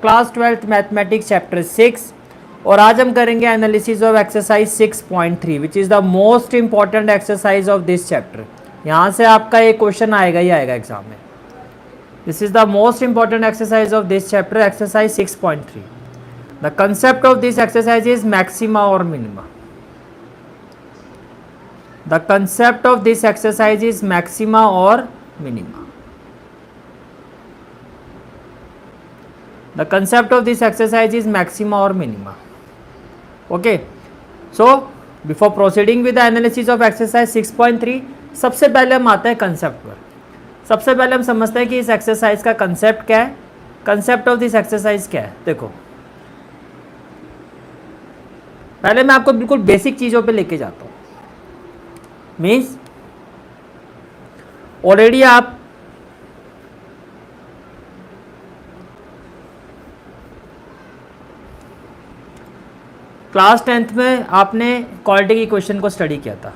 Class 12th mathematics chapter 6 और आज हम करेंगे analysis of exercise 6.3 which is the most important exercise of this chapter. यहाँ से आपका एक क्वेश्चन आएगा ही आएगा एग्जाम में। This is the most important exercise of this chapter, exercise 6.3। The concept of this exercise is maxima और minima. The concept of this exercise is maxima or minima. The concept of this exercise is maxima or minima. Okay. So before proceeding with the analysis of exercise 6.3, सबसे पहले हम आते हैं concept पर। सबसे पहले हम समझते हैं कि इस एक्सरसाइज का कंसेप्ट क्या है, कंसेप्ट ऑफ दिस एक्सरसाइज क्या है। देखो, पहले मैं आपको बिल्कुल बेसिक चीज़ों पे लेके जाता हूँ। मीन्स ऑलरेडी आप क्लास 10th में आपने क्वाड्रेटिक इक्वेशन को स्टडी किया था।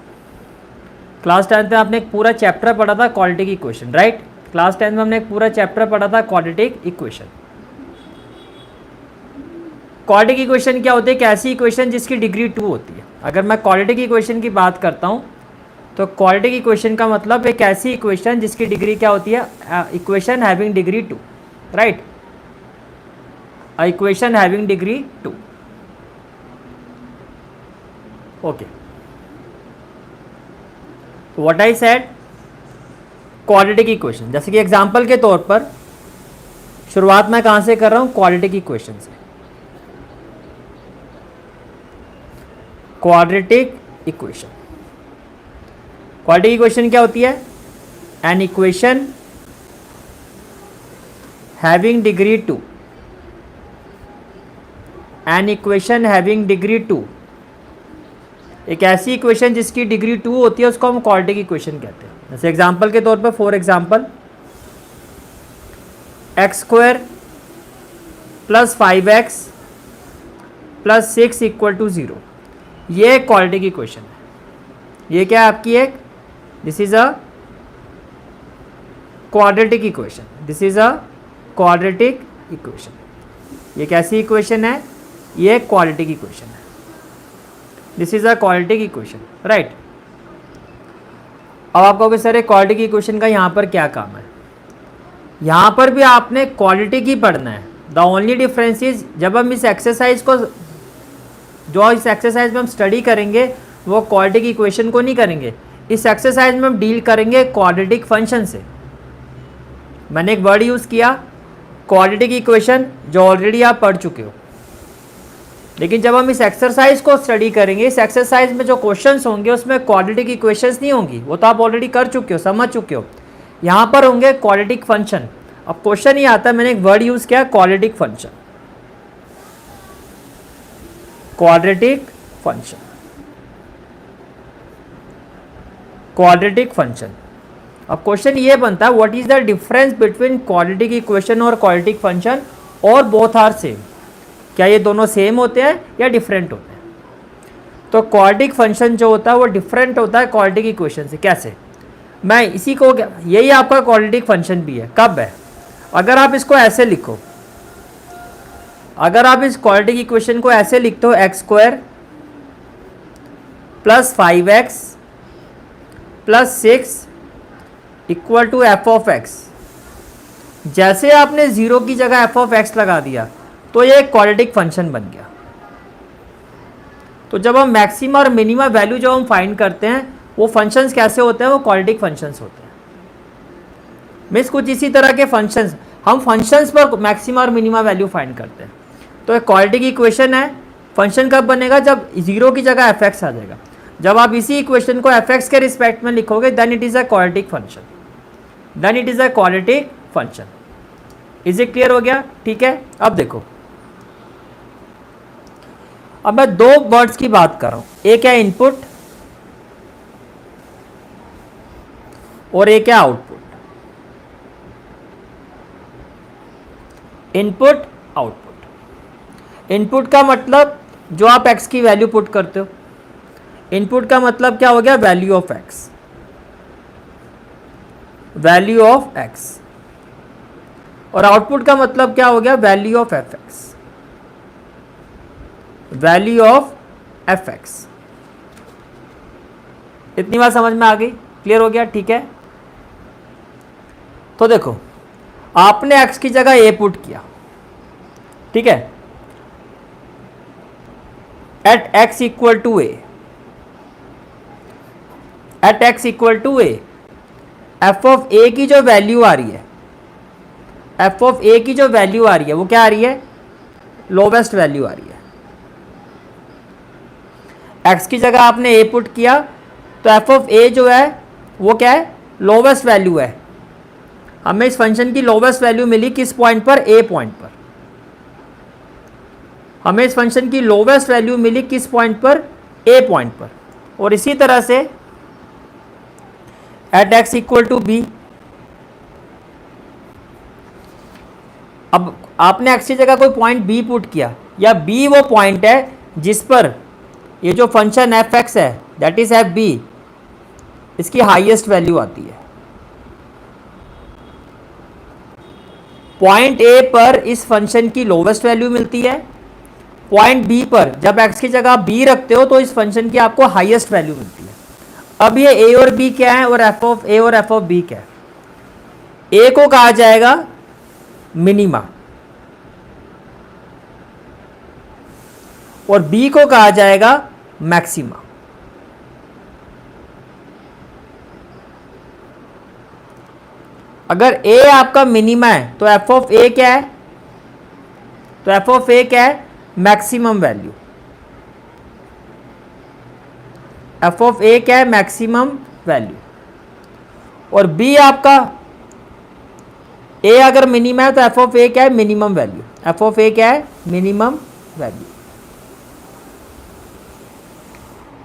क्लास 10th में आपने एक पूरा चैप्टर पढ़ा था quadratic equation, right. Class 10th में हमने एक पूरा चैप्टर पढ़ा था क्वाड्रेटिक इक्वेशन। क्वाड्रेटिक इक्वेशन क्या होती है? एक ऐसी इक्वेशन जिसकी डिग्री 2 होती है। अगर मैं क्वाड्रेटिक इक्वेशन की बात करता हूँ तो क्वाड्रेटिक इक्वेशन का मतलब एक ऐसी इक्वेशन जिसकी डिग्री क्या होती है? Equation having degree 2, right. Equation having degree 2, okay. What I said, quadratic equation. जैसे कि एग्जांपल के तौर पर शुरुआत मैं कहां से कर रहा हूं? क्वाड्रेटिक इक्वेशन से। क्वाड्रेटिक इक्वेशन, क्वाड्रेटिक इक्वेशन क्या होती है? An equation having degree 2, an equation having degree 2। एक ऐसी इक्वेशन जिसकी डिग्री 2 होती है उसको हम क्वाड्रेटिक इक्वेशन कहते हैं। जैसे एग्जांपल के तौर पर, फॉर एग्जांपल x² + 5x + 6 = 0, ये क्वाड्रेटिक इक्वेशन है। ये क्या है आपकी? एक this is a quadratic equation, this is a quadratic equation. ये कैसी इक्वेशन है? ये क्वाड्रेटिक इक्वेशन है। This is a quadratic equation, right. अब आप कहोगे सर क्वाड्रेटिक इक्वेशन का यहाँ पर क्या काम है? यहाँ पर भी आपने क्वाड्रेटिक ही पढ़ना है। द ओनली डिफरेंस इज, जब हम इस एक्सरसाइज को, जो इस एक्सरसाइज में हम स्टडी करेंगे वो क्वाड्रेटिक इक्वेशन को नहीं करेंगे। इस एक्सरसाइज में हम डील करेंगे क्वाड्रेटिक फंक्शन से। मैंने एक वर्ड यूज़ किया क्वाड्रेटिक इक्वेशन, जो ऑलरेडी आप पढ़ चुके हो। लेकिन जब हम इस एक्सरसाइज को स्टडी करेंगे, इस एक्सरसाइज में जो क्वेश्चंस होंगे उसमें क्वाड्रेटिक इक्वेशंस नहीं होंगी, वो तो आप ऑलरेडी कर चुके हो, समझ चुके हो। यहाँ पर होंगे क्वाड्रेटिक फंक्शन। अब क्वेश्चन ही आता है, मैंने एक वर्ड यूज़ किया quadratic function, quadratic function, quadratic function. अब क्वेश्चन ये बनता है what is the difference between quadratic equation और क्वाड्रेटिक फंक्शन, और बोथ आर सेम। क्या ये दोनों सेम होते हैं या डिफरेंट होते हैं? तो क्वाड्रेटिक फंक्शन जो होता है वो डिफरेंट होता है क्वाड्रेटिक इक्वेशन से। कैसे? मैं इसी को, यही आपका क्वाड्रेटिक फंक्शन भी है। कब है? अगर आप इसको ऐसे लिखो, अगर आप इस क्वाड्रेटिक इक्वेशन को ऐसे लिखते हो x² + 5x + 6 = f(x), जैसे आपने 0 की जगह f(x) लगा दिया तो ये एक क्वाड्रेटिक फंक्शन बन गया। तो जब हम मैक्सिमा और मिनिमा वैल्यू जो हम फाइंड करते हैं वो फंक्शंस कैसे होते हैं? वो क्वाड्रेटिक फंक्शंस होते हैं। मीन्स कुछ इसी तरह के फंक्शंस, हम फंक्शंस पर मैक्सिमा और मिनिमा वैल्यू फाइंड करते हैं। तो एक क्वाड्रेटिक इक्वेशन है, फंक्शन कब बनेगा? जब 0 की जगह f(x) आ जाएगा। जब आप इसी इक्वेशन को f(x) के रिस्पेक्ट में लिखोगे then it is a quadratic function, then it is a quadratic function. Is it clear हो गया? ठीक है। अब देखो, अब मैं दो वर्ड्स की बात कर रहा हूं, एक है इनपुट और एक है आउटपुट। Input, output. इनपुट का मतलब जो आप x की वैल्यू पुट करते हो। इनपुट का मतलब क्या हो गया? Value of x, value of x। और आउटपुट का मतलब क्या हो गया, value of F x, value of F x. इतनी बात समझ में आ गई, क्लियर हो गया, ठीक है। तो देखो आपने x की जगह a पुट किया, ठीक है, at x equal to a, at x equal to a, F of a की जो वैल्यू आ रही है, एफ ऑफ a की जो वैल्यू आ रही है वो क्या आ रही है, लोवेस्ट वैल्यू आ रही है। x की जगह आपने a पुट किया तो एफ ऑफ a जो है वो क्या है, लोवेस्ट वैल्यू है। हमें इस फंक्शन की लोवेस्ट वैल्यू मिली किस पॉइंट पर, a पॉइंट पर। हमें इस फंक्शन की लोवेस्ट वैल्यू मिली किस पॉइंट पर, a पॉइंट पर। और इसी तरह से at x equal to b, अब आपने x की जगह कोई पॉइंट b पुट किया, या b वो पॉइंट है जिस पर ये जो फंक्शन एफ एक्स है दैट इज एफ बी, इसकी हाईएस्ट वैल्यू आती है। पॉइंट ए पर इस फंक्शन की लोवेस्ट वैल्यू मिलती है, पॉइंट बी पर जब x की जगह b रखते हो तो इस फंक्शन की आपको हाईएस्ट वैल्यू मिलती है। अब ये a और b क्या है, और एफ ऑफ a और एफ ऑफ b क्या है। a को कहा जाएगा मिनिमा और b को कहा जाएगा मैक्सिमा। अगर a आपका मिनिमा है तो एफ ऑफ a क्या है, तो एफ ऑफ a क्या है, maximum value. F of a क्या है, मैक्सिमम वैल्यू। और b आपका, a अगर मिनिमा है तो एफ ऑफ a क्या है, minimum value. F of a क्या है, मिनिमम वैल्यू।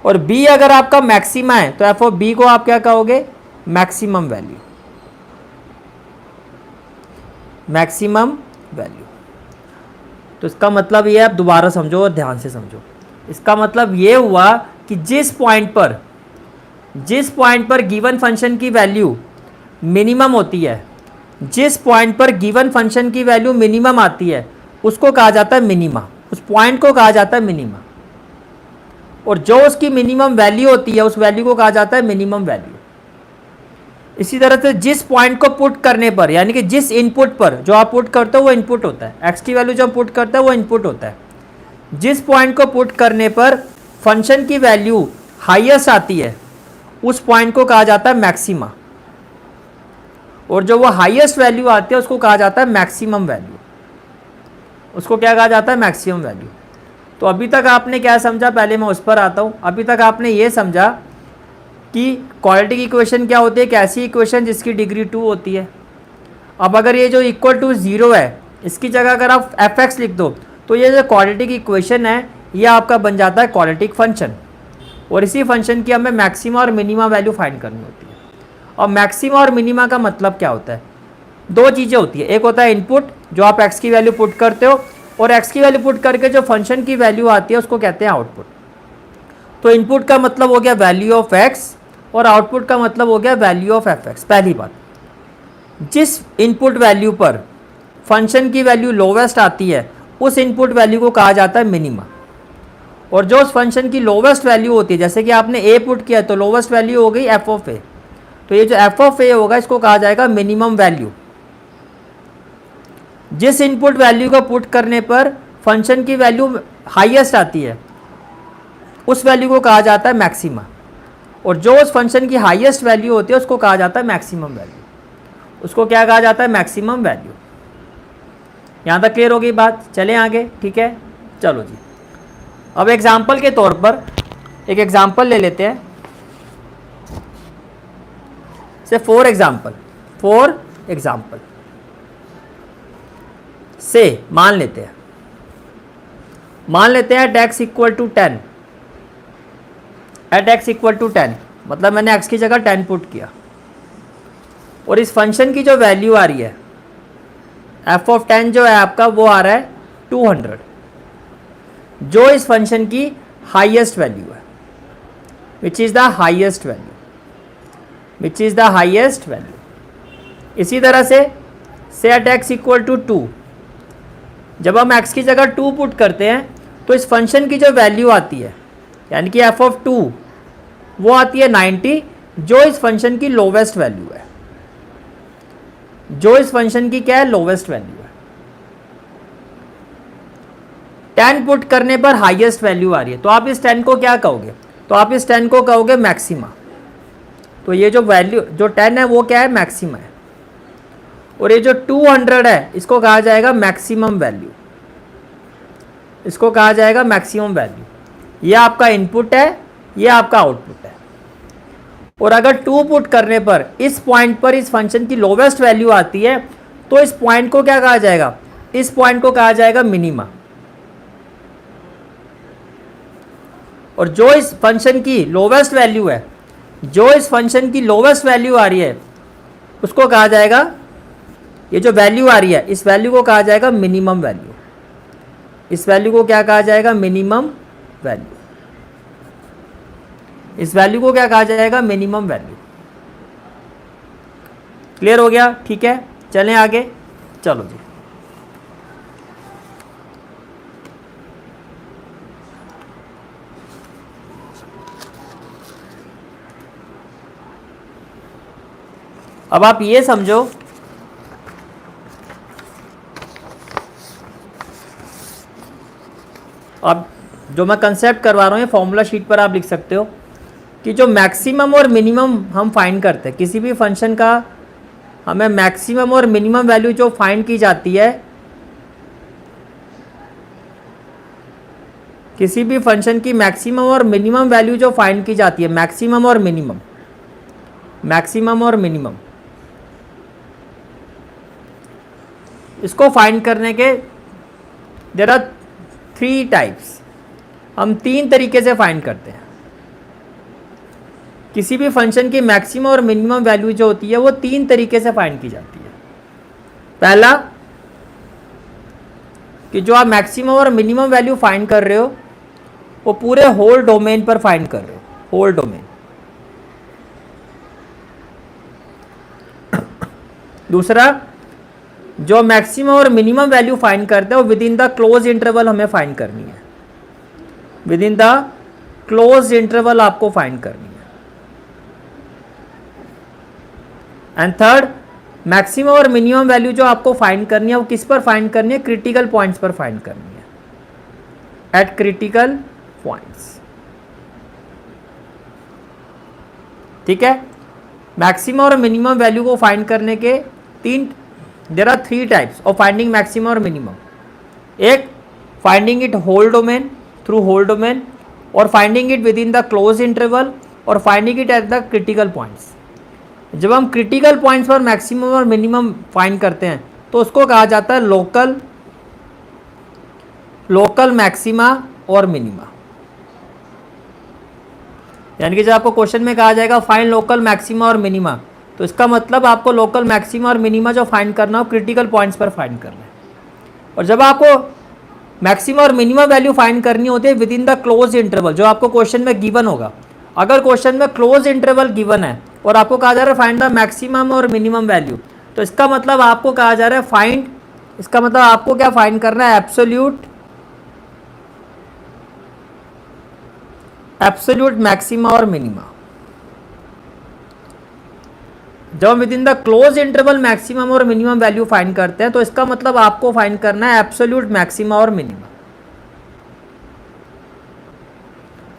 और b अगर आपका मैक्सिमा है तो एफ ऑफ b को आप क्या कहोगे, मैक्सिमम वैल्यू, मैक्सिमम वैल्यू। तो इसका मतलब ये, आप दोबारा समझो और ध्यान से समझो। इसका मतलब ये हुआ कि जिस पॉइंट पर गिवन फंक्शन की वैल्यू मिनिमम होती है, जिस पॉइंट पर गिवन फंक्शन की वैल्यू मिनिमम आती है उसको कहा जाता है मिनिमा, उस पॉइंट को कहा जाता है मिनिमा। और जो उसकी मिनिमम वैल्यू होती है उस वैल्यू को कहा जाता है मिनिमम वैल्यू। इसी तरह से जिस पॉइंट को पुट करने पर, यानी कि जिस इनपुट पर जो आप पुट करते हो वो इनपुट होता है, एक्स की वैल्यू जो पुट करते हैं वो इनपुट होता है। जिस पॉइंट को पुट करने पर फंक्शन की वैल्यू हाईएस्ट आती है उस पॉइंट को कहा जाता है मैक्सिमा, और जो वो हाईएस्ट वैल्यू आती है उसको कहा जाता है मैक्सिमम वैल्यू। उसको क्या कहा जाता है, मैक्सिमम वैल्यू। तो अभी तक आपने क्या समझा, पहले मैं उस पर आता हूँ। अभी तक आपने ये समझा कि क्वाड्रेटिक इक्वेशन क्या होती है, एक ऐसी इक्वेशन जिसकी डिग्री 2 होती है। अब अगर ये जो इक्वल टू 0 है इसकी जगह अगर आप एफ एक्स लिख दो तो ये जो क्वाड्रेटिक इक्वेशन है ये आपका बन जाता है क्वाड्रेटिक फंक्शन। और इसी फंक्शन की हमें मैक्सिमा और मिनिमा वैल्यू फाइंड करनी होती है। और मैक्सिमा और मिनिमा का मतलब क्या होता है, दो चीज़ें होती है। एक होता है इनपुट, जो आप एक्स की वैल्यू पुट करते हो, और एक्स की वैल्यू पुट करके जो फंक्शन की वैल्यू आती है उसको कहते हैं आउटपुट। तो इनपुट का मतलब हो गया वैल्यू ऑफ एक्स और आउटपुट का मतलब हो गया वैल्यू ऑफ एफ एक्स। पहली बात, जिस इनपुट वैल्यू पर फंक्शन की वैल्यू लोवेस्ट आती है उस इनपुट वैल्यू को कहा जाता है मिनिमा। और जो उस फंक्शन की लोवेस्ट वैल्यू होती है, जैसे कि आपने ए पुट किया तो लोवेस्ट वैल्यू हो गई एफ ऑफ ए, तो ये जो एफ ऑफ ए होगा इसको कहा जाएगा मिनिमम वैल्यू। जिस इनपुट वैल्यू को पुट करने पर फंक्शन की वैल्यू हाईएस्ट आती है उस वैल्यू को कहा जाता है मैक्सिमा, और जो उस फंक्शन की हाईएस्ट वैल्यू होती है उसको कहा जाता है मैक्सिमम वैल्यू। उसको क्या कहा जाता है, मैक्सिमम वैल्यू। यहाँ तक क्लियर हो गई बात, चलें आगे, ठीक है। चलो जी, अब एग्जाम्पल के तौर पर एक एग्जाम्पल ले लेते हैं। से फॉर एग्जाम्पल से मान लेते हैं at x equal to 10, at x equal to 10 मतलब मैंने x की जगह 10 पुट किया, और इस फंक्शन की जो वैल्यू आ रही है f ऑफ 10 जो है आपका वो आ रहा है 200, जो इस फंक्शन की हाईएस्ट वैल्यू है, which is the highest value. इसी तरह से सेट एक्स इक्वल टू 2, जब हम x की जगह 2 पुट करते हैं तो इस फंक्शन की जो वैल्यू आती है यानी कि f ऑफ 2 वो आती है 90, जो इस फंक्शन की लोवेस्ट वैल्यू है, जो इस फंक्शन की क्या है, लोवेस्ट वैल्यू है। 10 पुट करने पर हाईएस्ट वैल्यू आ रही है, तो आप इस 10 को क्या कहोगे, तो आप इस 10 को कहोगे मैक्सिमा। तो ये जो वैल्यू जो 10 है वो क्या है, मैक्सिमा है। और ये जो 200 है इसको कहा जाएगा मैक्सिमम वैल्यू, इसको कहा जाएगा मैक्सिमम वैल्यू। ये आपका इनपुट है, ये आपका आउटपुट है। और अगर 2 पुट करने पर इस पॉइंट पर इस फंक्शन की लोवेस्ट वैल्यू आती है तो इस पॉइंट को क्या कहा जाएगा, इस पॉइंट को कहा जाएगा मिनिमा। और जो इस फंक्शन की लोवेस्ट वैल्यू है, जो इस फंक्शन की लोवेस्ट वैल्यू आ रही है उसको कहा जाएगा, ये जो वैल्यू आ रही है इस वैल्यू को कहा जाएगा मिनिमम वैल्यू। इस वैल्यू को क्या कहा जाएगा, मिनिमम वैल्यू। इस वैल्यू को क्या कहा जाएगा, मिनिमम वैल्यू। क्लियर हो गया, ठीक है, चलें आगे। चलो जी, अब आप ये समझो, अब जो मैं कंसेप्ट करवा रहा हूँ ये फॉर्मूला शीट पर आप लिख सकते हो कि जो मैक्सिमम और मिनिमम हम फाइंड करते हैं किसी भी फंक्शन का, हमें मैक्सिमम और मिनिमम वैल्यू जो फाइंड की जाती है किसी भी फंक्शन की, मैक्सिमम और मिनिमम वैल्यू जो फाइंड की जाती है, मैक्सिमम और मिनिमम, मैक्सिमम और मिनिमम, इसको फाइंड करने के देयर आर 3 टाइप्स। हम 3 तरीके से फाइंड करते हैं। किसी भी फंक्शन की मैक्सिमम और मिनिमम वैल्यू जो होती है वो 3 तरीके से फाइंड की जाती है। पहला कि जो आप मैक्सिमम और मिनिमम वैल्यू फाइंड कर रहे हो वो पूरे होल डोमेन पर फाइंड कर रहे हो, होल डोमेन। दूसरा, जो मैक्सिमम और मिनिमम वैल्यू फाइंड करते हैं वो with in the close interval हमें फाइंड करनी है, with in the close interval आपको फाइंड करनी है। एंड थर्ड, मैक्सिमम और मिनिमम वैल्यू जो आपको फाइंड करनी है वो किस पर फाइंड करनी है, क्रिटिकल पॉइंट्स पर फाइंड करनी है, एट क्रिटिकल पॉइंट्स। ठीक है, मैक्सिमम और मिनिमम वैल्यू को फाइंड करने के 3, there are 3 types of finding maximum और मिनिमम। एक, finding it whole domain through whole domain, और finding it within the close interval, और finding it at the critical points. जब हम क्रिटिकल पॉइंट्स पर मैक्सिमम और मिनिमम फाइंड करते हैं तो उसको कहा जाता है लोकल मैक्सिमा और मिनिमा। यानी कि जब आपको क्वेश्चन में कहा जाएगा फाइंड लोकल मैक्सिमा और मिनिमा, तो इसका मतलब आपको लोकल मैक्सिमा और मिनिमा जो फाइंड करना हो क्रिटिकल पॉइंट्स पर फाइंड करना है। और जब आपको मैक्सिमा और मिनिमा वैल्यू फाइंड करनी होती है with in the close interval, जो आपको क्वेश्चन में गिवन होगा। अगर क्वेश्चन में क्लोज इंटरवल गिवन है और आपको कहा जा रहा है फाइंड द मैक्सिमम और मिनिमम वैल्यू, तो इसका मतलब आपको कहा जा रहा है फाइंड, इसका मतलब आपको क्या फाइंड करना है, एब्सोल्यूट मैक्सिमा और मिनिमा। जब हम with in the close interval maximum और मिनिमम वैल्यू फाइंड करते हैं तो इसका मतलब आपको फाइंड करना है एब्सोल्यूट मैक्सिमा और मिनिमा।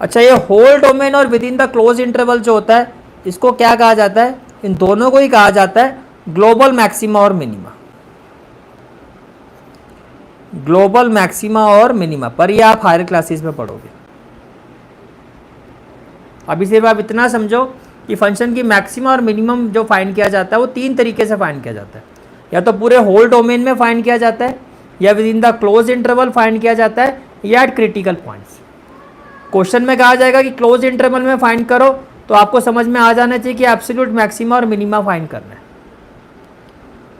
अच्छा, ये होल डोमेन और with in the close interval जो होता है इसको क्या कहा जाता है, इन दोनों को ही कहा जाता है ग्लोबल मैक्सिमा और मिनिमा। ग्लोबल मैक्सिमा और मिनिमा, पर ये आप हायर क्लासेस में पढ़ोगे। अभी सिर्फ आप इतना समझो कि फंक्शन की मैक्सिमा और मिनिमम जो फाइंड किया जाता है वो 3 तरीके से फाइंड किया जाता है। या तो पूरे होल डोमेन में फाइंड किया जाता है, या with in the close interval find किया जाता है, या एट क्रिटिकल पॉइंट्स। क्वेश्चन में कहा जाएगा कि क्लोज इंटरवल में फाइंड करो, तो आपको समझ में आ जाना चाहिए कि एब्सोल्यूट मैक्सिमा और मिनिमा फाइंड करना है।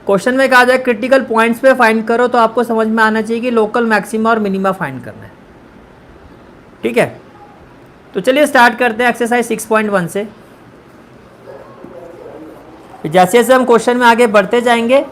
क्वेश्चन में कहा जाए क्रिटिकल पॉइंट्स पे फाइंड करो, तो आपको समझ में आना चाहिए कि लोकल मैक्सिमा और मिनिमा फाइंड करना है। ठीक है, तो चलिए स्टार्ट करते हैं एक्सरसाइज 6.1 से। जैसे जैसे हम क्वेश्चन में आगे बढ़ते जाएंगे